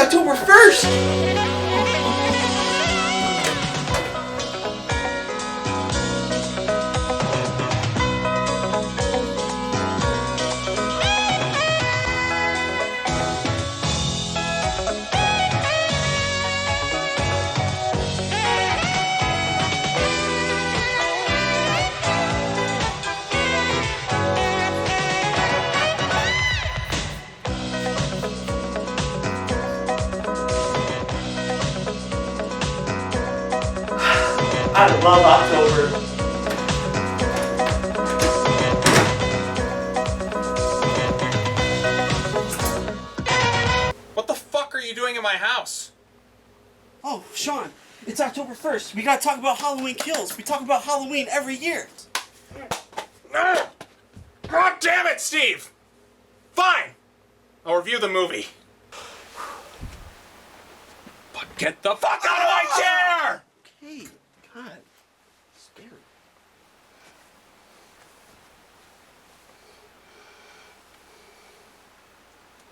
October 1st! I love October. What the fuck are you doing in my house? Oh, Sean, it's October 1st. We gotta talk about Halloween Kills. We talk about Halloween every year. God damn it, Steve! Fine! I'll review the movie. But get the fuck out of my chair! Okay, God. Scary.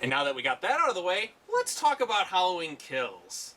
And now that we got that out of the way, let's talk about Halloween Kills.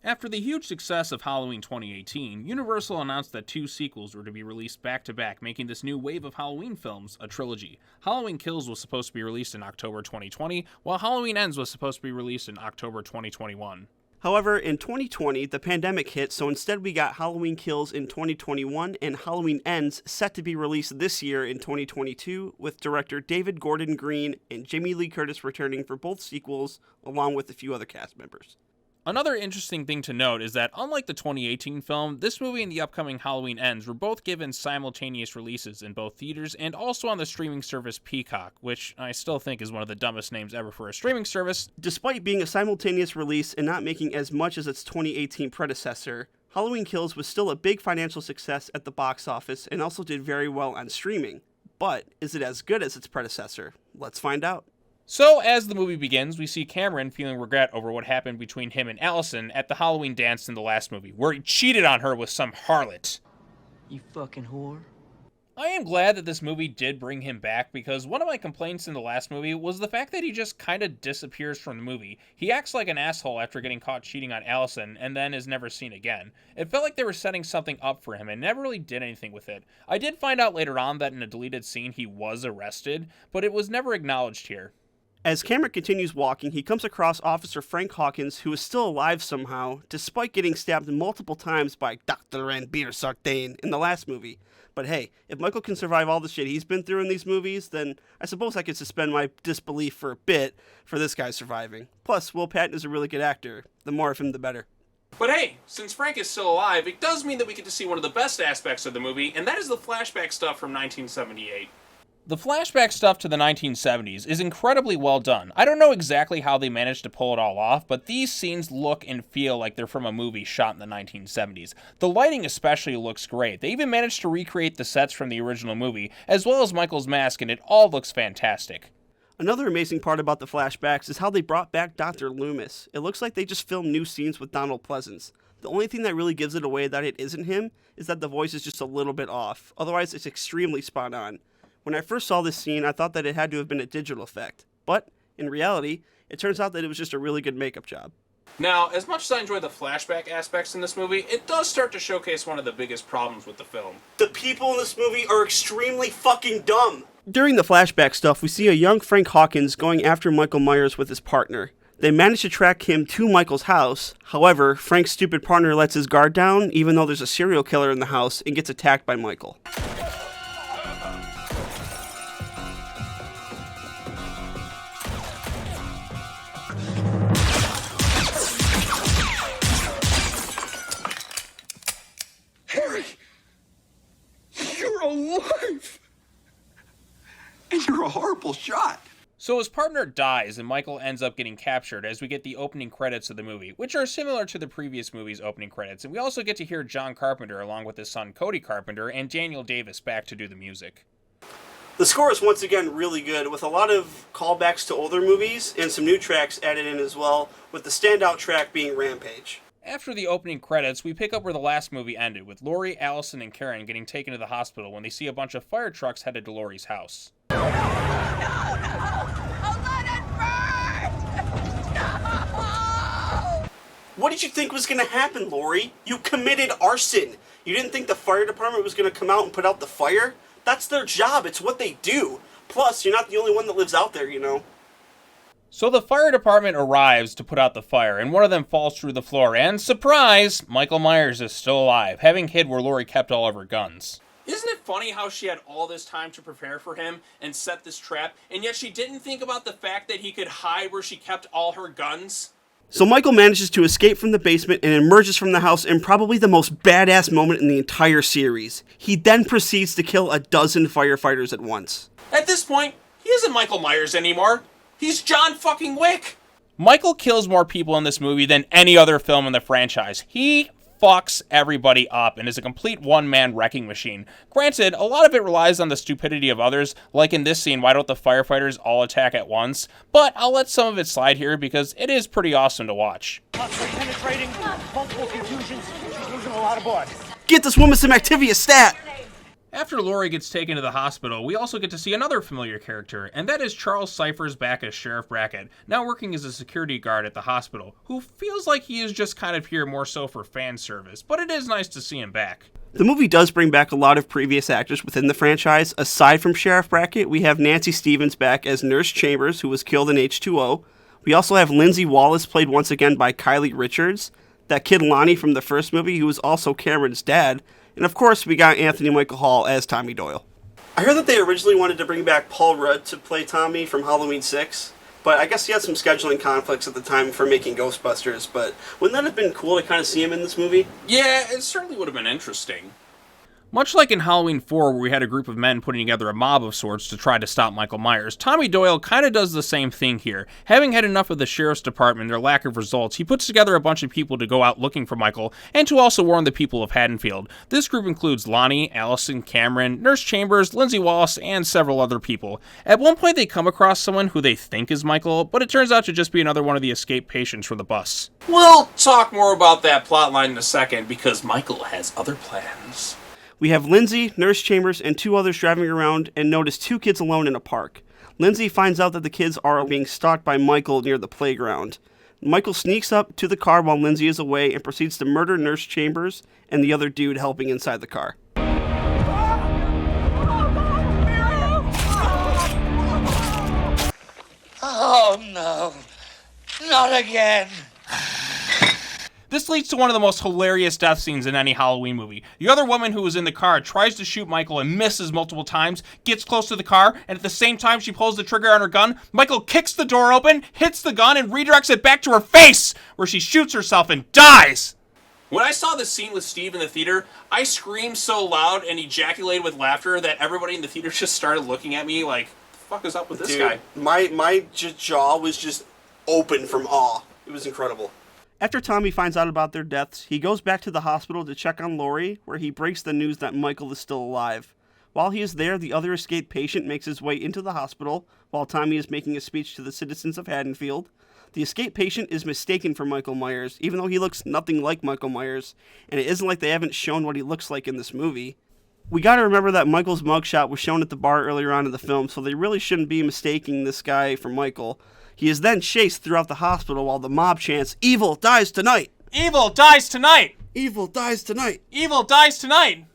After the huge success of Halloween 2018, Universal announced that 2 sequels were to be released back-to-back, making this new wave of Halloween films a trilogy. Halloween Kills was supposed to be released in October 2020, while Halloween Ends was supposed to be released in October 2021. However, in 2020, the pandemic hit, so instead we got Halloween Kills in 2021 and Halloween Ends set to be released this year in 2022, with director David Gordon Green and Jamie Lee Curtis returning for both sequels, along with a few other cast members. Another interesting thing to note is that, unlike the 2018 film, this movie and the upcoming Halloween Ends were both given simultaneous releases in both theaters and also on the streaming service Peacock, which I still think is one of the dumbest names ever for a streaming service. Despite being a simultaneous release and not making as much as its 2018 predecessor, Halloween Kills was still a big financial success at the box office and also did very well on streaming. But is it as good as its predecessor? Let's find out. So, as the movie begins, we see Cameron feeling regret over what happened between him and Allison at the Halloween dance in the last movie, where he cheated on her with some harlot. You fucking whore. I am glad that this movie did bring him back, because one of my complaints in the last movie was the fact that he just kind of disappears from the movie. He acts like an asshole after getting caught cheating on Allison, and then is never seen again. It felt like they were setting something up for him, and never really did anything with it. I did find out later on that in a deleted scene he was arrested, but it was never acknowledged here. As Cameron continues walking, he comes across Officer Frank Hawkins, who is still alive somehow, despite getting stabbed multiple times by Dr. Ranbir Sartain in the last movie. But hey, if Michael can survive all the shit he's been through in these movies, then I suppose I could suspend my disbelief for a bit for this guy surviving. Plus, Will Patton is a really good actor. The more of him, the better. But hey, since Frank is still alive, it does mean that we get to see one of the best aspects of the movie, and that is the flashback stuff from 1978. The flashback stuff to the 1970s is incredibly well done. I don't know exactly how they managed to pull it all off, but these scenes look and feel like they're from a movie shot in the 1970s. The lighting especially looks great. They even managed to recreate the sets from the original movie, as well as Michael's mask, and it all looks fantastic. Another amazing part about the flashbacks is how they brought back Dr. Loomis. It looks like they just filmed new scenes with Donald Pleasance. The only thing that really gives it away that it isn't him is that the voice is just a little bit off. Otherwise, it's extremely spot on. When I first saw this scene, I thought that it had to have been a digital effect. But, in reality, it turns out that it was just a really good makeup job. Now, as much as I enjoy the flashback aspects in this movie, it does start to showcase one of the biggest problems with the film. The people in this movie are extremely fucking dumb! During the flashback stuff, we see a young Frank Hawkins going after Michael Myers with his partner. They manage to track him to Michael's house. However, Frank's stupid partner lets his guard down, even though there's a serial killer in the house, and gets attacked by Michael. Alive! And you're a horrible shot. So his partner dies, and Michael ends up getting captured as we get the opening credits of the movie, which are similar to the previous movie's opening credits, and we also get to hear John Carpenter along with his son Cody Carpenter and Daniel Davis back to do the music. The score is once again really good, with a lot of callbacks to older movies and some new tracks added in as well, with the standout track being Rampage. After the opening credits, we pick up where the last movie ended, with Laurie, Allison, and Karen getting taken to the hospital when they see a bunch of fire trucks headed to Laurie's house. No! I'll let it burn! What did you think was going to happen, Lori? You committed arson. You didn't think the fire department was going to come out and put out the fire? That's their job. It's what they do. Plus, you're not the only one that lives out there, you know. So the fire department arrives to put out the fire, and one of them falls through the floor, and surprise, Michael Myers is still alive, having hid where Lori kept all of her guns. Isn't it funny how she had all this time to prepare for him and set this trap, and yet she didn't think about the fact that he could hide where she kept all her guns? So Michael manages to escape from the basement and emerges from the house in probably the most badass moment in the entire series. He then proceeds to kill a dozen firefighters at once. At this point, he isn't Michael Myers anymore. He's John fucking Wick. Michael kills more people in this movie than any other film in the franchise. He fucks everybody up and is a complete one-man wrecking machine. Granted, a lot of it relies on the stupidity of others, like in this scene, why don't the firefighters all attack at once? But I'll let some of it slide here because it is pretty awesome to watch. Penetrating, multiple contusions, she's losing a lot of blood. Get this woman some Activia stat! After Lori gets taken to the hospital, we also get to see another familiar character, and that is Charles Cyphers back as Sheriff Brackett, now working as a security guard at the hospital, who feels like he is just kind of here more so for fan service, but it is nice to see him back. The movie does bring back a lot of previous actors within the franchise. Aside from Sheriff Brackett, we have Nancy Stevens back as Nurse Chambers, who was killed in H2O. We also have Lindsay Wallace, played once again by Kylie Richards, that kid Lonnie from the first movie, who was also Cameron's dad. And of course, we got Anthony Michael Hall as Tommy Doyle. I heard that they originally wanted to bring back Paul Rudd to play Tommy from Halloween 6, but I guess he had some scheduling conflicts at the time for making Ghostbusters, but wouldn't that have been cool to kind of see him in this movie? Yeah, it certainly would have been interesting. Much like in Halloween 4, where we had a group of men putting together a mob of sorts to try to stop Michael Myers, Tommy Doyle kind of does the same thing here. Having had enough of the sheriff's department and their lack of results, he puts together a bunch of people to go out looking for Michael, and to also warn the people of Haddonfield. This group includes Lonnie, Allison, Cameron, Nurse Chambers, Lindsay Wallace, and several other people. At one point they come across someone who they think is Michael, but it turns out to just be another one of the escaped patients from the bus. We'll talk more about that plotline in a second, because Michael has other plans. We have Lindsay, Nurse Chambers, and two others driving around and notice two kids alone in a park. Lindsay finds out that the kids are being stalked by Michael near the playground. Michael sneaks up to the car while Lindsay is away and proceeds to murder Nurse Chambers and the other dude helping inside the car. Oh no, not again. This leads to one of the most hilarious death scenes in any Halloween movie. The other woman who was in the car tries to shoot Michael and misses multiple times, gets close to the car, and at the same time she pulls the trigger on her gun, Michael kicks the door open, hits the gun, and redirects it back to her face, where she shoots herself and dies! When I saw this scene with Steve in the theater, I screamed so loud and ejaculated with laughter that everybody in the theater just started looking at me like, what the fuck is up with this guy? My jaw was just open from awe. It was incredible. After Tommy finds out about their deaths, he goes back to the hospital to check on Lori, where he breaks the news that Michael is still alive. While he is there, the other escaped patient makes his way into the hospital, while Tommy is making a speech to the citizens of Haddonfield. The escaped patient is mistaken for Michael Myers, even though he looks nothing like Michael Myers, and it isn't like they haven't shown what he looks like in this movie. We gotta remember that Michael's mugshot was shown at the bar earlier on in the film, so they really shouldn't be mistaking this guy for Michael. He is then chased throughout the hospital while the mob chants, "Evil dies tonight! Evil dies tonight! Evil dies tonight!" Evil dies tonight!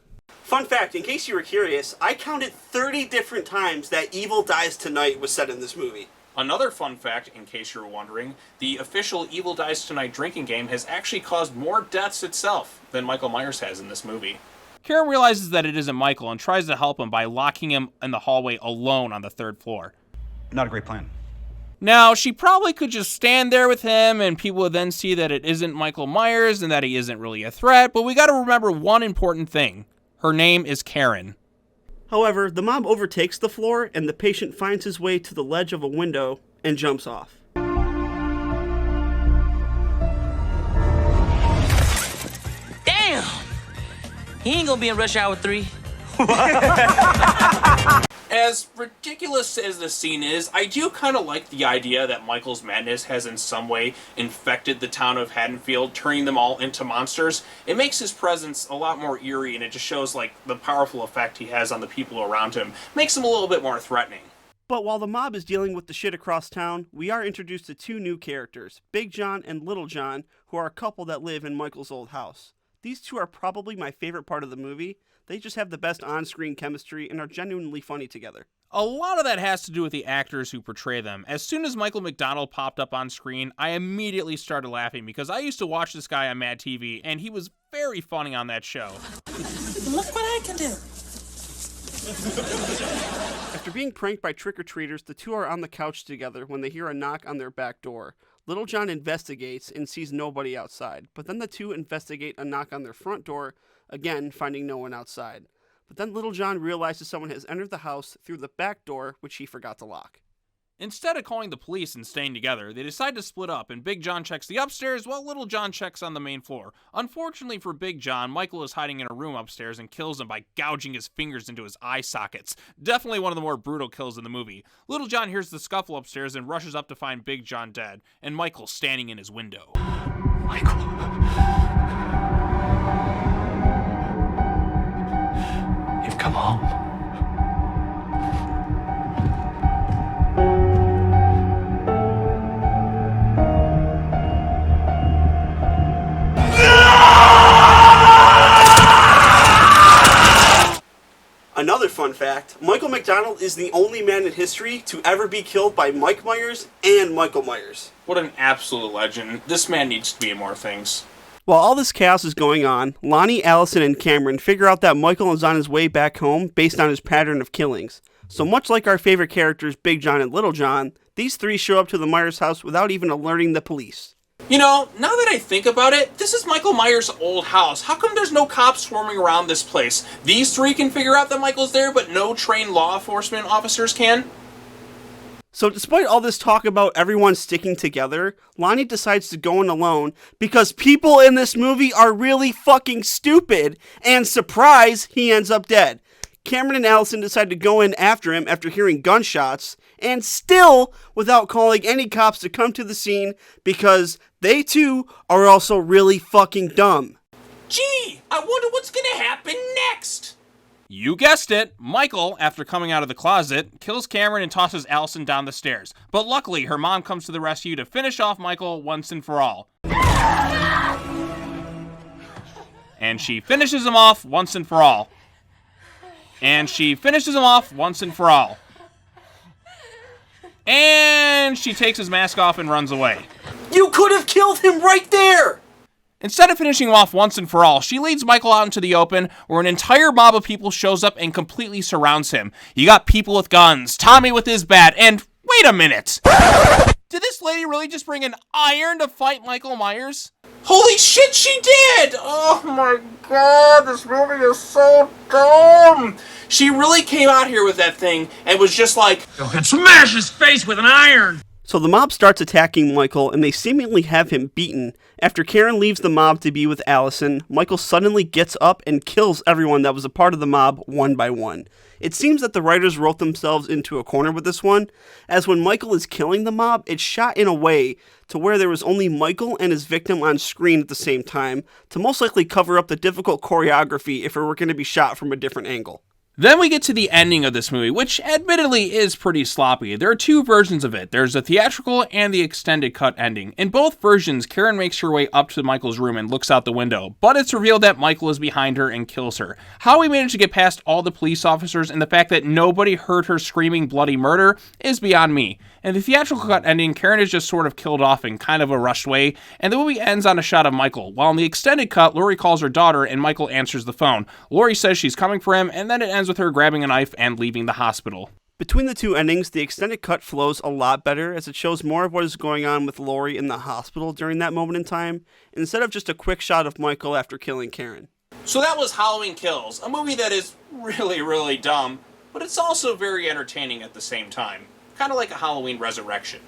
Fun fact, in case you were curious, I counted 30 different times that "Evil dies tonight" was said in this movie. Another fun fact, in case you were wondering, the official Evil Dies Tonight drinking game has actually caused more deaths itself than Michael Myers has in this movie. Karen realizes that it isn't Michael and tries to help him by locking him in the hallway alone on the 3rd floor. Not a great plan. Now, she probably could just stand there with him and people would then see that it isn't Michael Myers and that he isn't really a threat, but we gotta remember one important thing. Her name is Karen. However, the mob overtakes the floor and the patient finds his way to the ledge of a window and jumps off. Damn! He ain't gonna be in Rush Hour 3. As ridiculous as the scene is, I do kind of like the idea that Michael's madness has in some way infected the town of Haddonfield, turning them all into monsters. It makes his presence a lot more eerie, and it just shows like the powerful effect he has on the people around him. Makes him a little bit more threatening. But while the mob is dealing with the shit across town, we are introduced to two new characters, Big John and Little John, who are a couple that live in Michael's old house. These two are probably my favorite part of the movie. They just have the best on-screen chemistry and are genuinely funny together. A lot of that has to do with the actors who portray them. As soon as Michael McDonald popped up on screen, I immediately started laughing because I used to watch this guy on Mad TV, and he was very funny on that show. Look what I can do. After being pranked by trick-or-treaters, the two are on the couch together when they hear a knock on their back door. Little John investigates and sees nobody outside, but then the two investigate a knock on their front door, again finding no one outside. But then Little John realizes someone has entered the house through the back door, which he forgot to lock. Instead of calling the police and staying together, they decide to split up, and Big John checks the upstairs while Little John checks on the main floor. Unfortunately for Big John, Michael is hiding in a room upstairs and kills him by gouging his fingers into his eye sockets. Definitely one of the more brutal kills in the movie. Little John hears the scuffle upstairs and rushes up to find Big John dead, and Michael standing in his window. Michael. You've come home. Another fun fact, Michael McDonald is the only man in history to ever be killed by Mike Myers and Michael Myers. What an absolute legend. This man needs to be in more things. While all this chaos is going on, Lonnie, Allison, and Cameron figure out that Michael is on his way back home based on his pattern of killings. So much like our favorite characters Big John and Little John, these three show up to the Myers house without even alerting the police. You know, now that I think about it, this is Michael Myers' old house. How come there's no cops swarming around this place? These three can figure out that Michael's there, but no trained law enforcement officers can? So despite all this talk about everyone sticking together, Lonnie decides to go in alone because people in this movie are really fucking stupid, and surprise, he ends up dead. Cameron and Allison decide to go in after him after hearing gunshots, and still without calling any cops to come to the scene because they too are also really fucking dumb. Gee, I wonder what's gonna happen next. You guessed it, Michael, after coming out of the closet, kills Cameron and tosses Allison down the stairs. But luckily, her mom comes to the rescue to finish off Michael once and for all. And she finishes him off once and for all. And she finishes him off once and for all. And she takes his mask off and runs away. You could have killed him right there! Instead of finishing him off once and for all, she leads Michael out into the open, where an entire mob of people shows up and completely surrounds him. You got people with guns, Tommy with his bat, and wait a minute! Did this lady really just bring an iron to fight Michael Myers? Holy shit, she did! Oh my god, this movie is so dumb! She really came out here with that thing and was just like, You can smash his face with an iron! So the mob starts attacking Michael, and they seemingly have him beaten. After Karen leaves the mob to be with Allison, Michael suddenly gets up and kills everyone that was a part of the mob one by one. It seems that the writers wrote themselves into a corner with this one, as when Michael is killing the mob, it's shot in a way to where there was only Michael and his victim on screen at the same time, to most likely cover up the difficult choreography if it were going to be shot from a different angle. Then we get to the ending of this movie, which admittedly is pretty sloppy. There are two versions of it. There's the theatrical and the extended cut ending. In both versions, Karen makes her way up to Michael's room and looks out the window, but it's revealed that Michael is behind her and kills her. How we managed to get past all the police officers and the fact that nobody heard her screaming bloody murder is beyond me. In the theatrical cut ending, Karen is just sort of killed off in kind of a rushed way, and the movie ends on a shot of Michael. While in the extended cut, Laurie calls her daughter and Michael answers the phone. Laurie says she's coming for him, and then it ends with her grabbing a knife and leaving the hospital. Between the two endings, the extended cut flows a lot better as it shows more of what is going on with Laurie in the hospital during that moment in time, instead of just a quick shot of Michael after killing Karen. So that was Halloween Kills, a movie that is really, really dumb, but it's also very entertaining at the same time. Kind of like a Halloween Resurrection.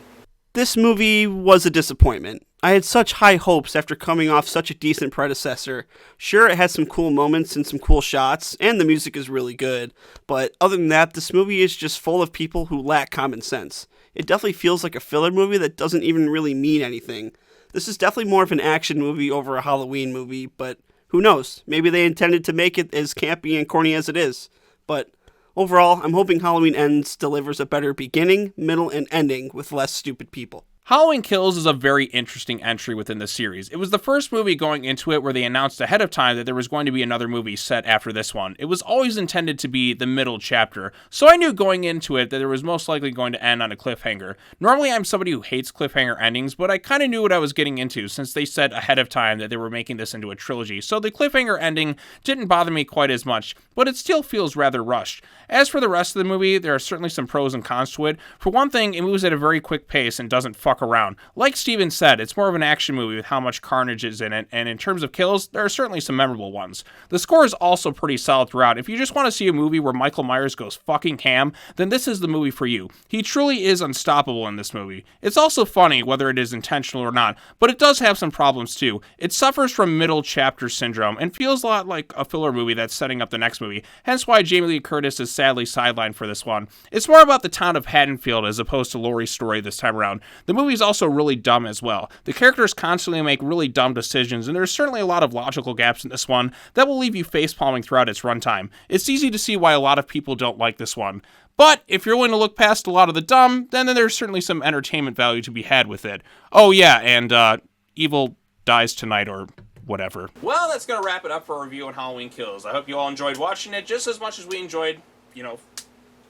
This movie was a disappointment. I had such high hopes after coming off such a decent predecessor. Sure, it has some cool moments and some cool shots, and the music is really good, but other than that, this movie is just full of people who lack common sense. It definitely feels like a filler movie that doesn't even really mean anything. This is definitely more of an action movie over a Halloween movie, but who knows? Maybe they intended to make it as campy and corny as it is. But Overall, I'm hoping Halloween Ends delivers a better beginning, middle, and ending with less stupid people. Halloween Kills is a very interesting entry within the series. It was the first movie going into it where they announced ahead of time that there was going to be another movie set after this one. It was always intended to be the middle chapter, so I knew going into it that it was most likely going to end on a cliffhanger. Normally I'm somebody who hates cliffhanger endings, but I kind of knew what I was getting into since they said ahead of time that they were making this into a trilogy, so the cliffhanger ending didn't bother me quite as much, but it still feels rather rushed. As for the rest of the movie, there are certainly some pros and cons to it. For one thing, it moves at a very quick pace and doesn't fuck around. Like Steven said, it's more of an action movie with how much carnage is in it, and in terms of kills, there are certainly some memorable ones. The score is also pretty solid throughout. If you just want to see a movie where Michael Myers goes fucking ham, then this is the movie for you. He truly is unstoppable in this movie. It's also funny, whether it is intentional or not, but it does have some problems too. It suffers from middle chapter syndrome, and feels a lot like a filler movie that's setting up the next movie, hence why Jamie Lee Curtis is sadly sidelined for this one. It's more about the town of Haddonfield as opposed to Laurie's story this time around. The movie's also really dumb as well. The characters constantly make really dumb decisions, and there's certainly a lot of logical gaps in this one that will leave you facepalming throughout its runtime. It's easy to see why a lot of people don't like this one. But if you're willing to look past a lot of the dumb, then there's certainly some entertainment value to be had with it. Oh yeah, and evil dies tonight or whatever. Well, that's going to wrap it up for a review on Halloween Kills. I hope you all enjoyed watching it just as much as we enjoyed,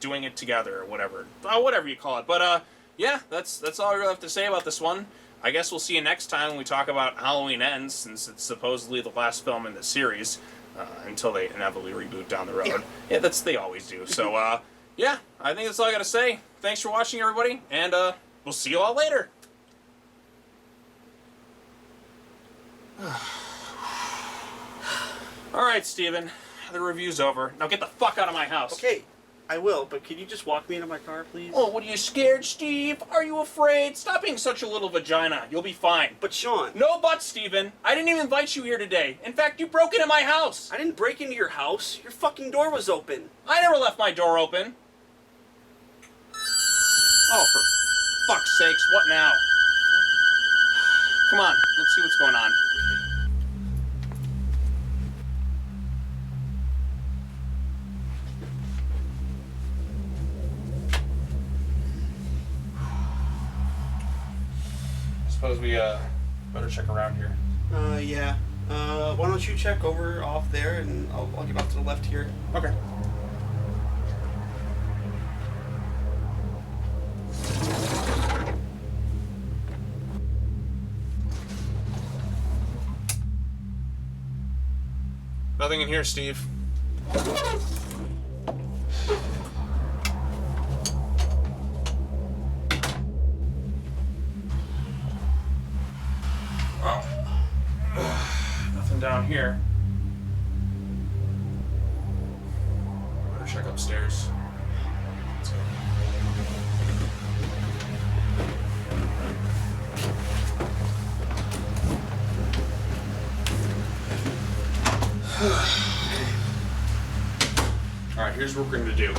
doing it together or whatever. Whatever you call it. But, yeah, that's all I really have to say about this one. I guess we'll see you next time when we talk about Halloween Ends, since it's supposedly the last film in the series, until they inevitably reboot down the road. Yeah, they always do. So, yeah, I think that's all I got to say. Thanks for watching, everybody, and we'll see you all later. Alright, Steven. The review's over. Now get the fuck out of my house. Okay, I will, but can you just walk me into my car, please? Oh, what are you scared, Steve? Are you afraid? Stop being such a little vagina. You'll be fine. But Sean... No buts, Steven. I didn't even invite you here today. In fact, you broke into my house. I didn't break into your house. Your fucking door was open. I never left my door open. Oh, for fuck's sakes, what now? Come on, let's see what's going on. Suppose we better check around here. Yeah. Why don't you check over off there, and I'll get off to the left here. Okay. Nothing in here, Steve. Nothing down here. Better check upstairs. Let's go. Alright, here's what we're gonna do.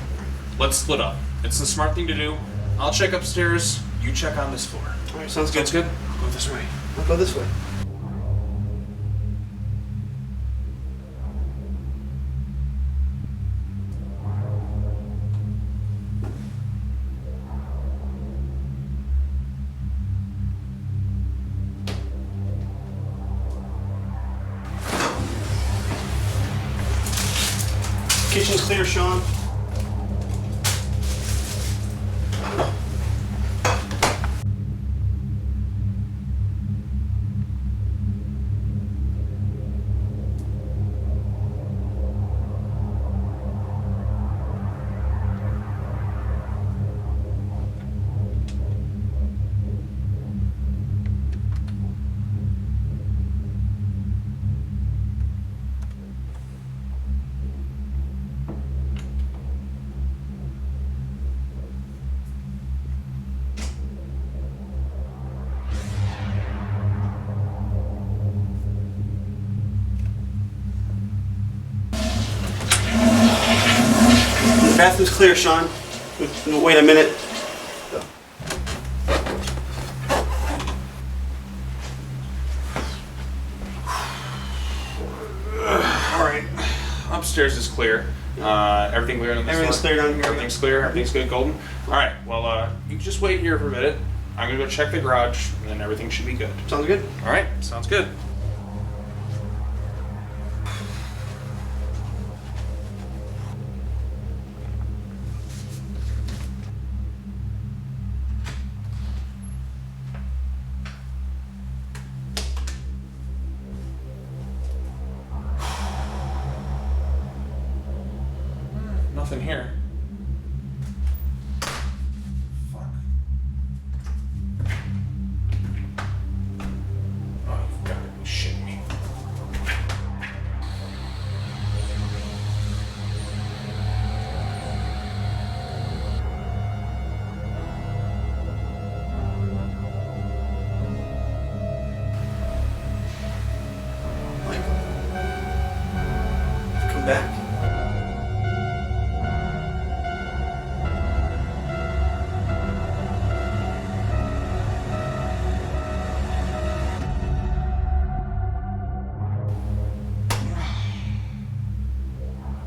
Let's split up. It's the smart thing to do. I'll check upstairs, you check on this floor. Alright, sounds good. Sounds good? I'll go this way. I'll go this way. Kitchen's clear, Sean. Bathroom's clear, Sean. Wait a minute. Alright. Upstairs is clear. Everything clear on this Everything's one? clear down here. Everything's clear? Everything's good, Golden? Alright, well, you just wait here for a minute. I'm gonna go check the garage, and then everything should be good. Sounds good. Alright, sounds good. Nothing here. Fuck. Oh, you've got to be shitting me. Michael. Come back.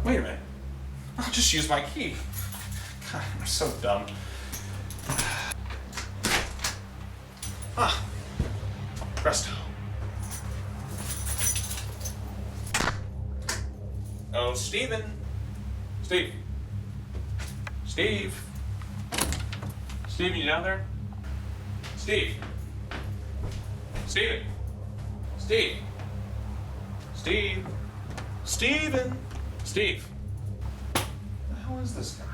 Wait a minute. I'll just use my key. God, I'm so dumb. Ah. Presto. Oh, Steven. Steve. Steve. Steve, you down there? Steve. Steven. Steve. Steve. Steven. Steve. What the hell is this guy?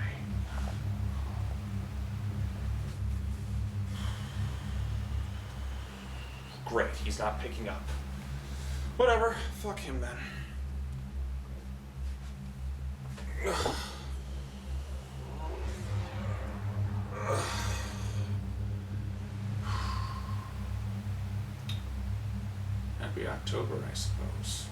Great, he's not picking up. Whatever, fuck him then. Happy October, I suppose.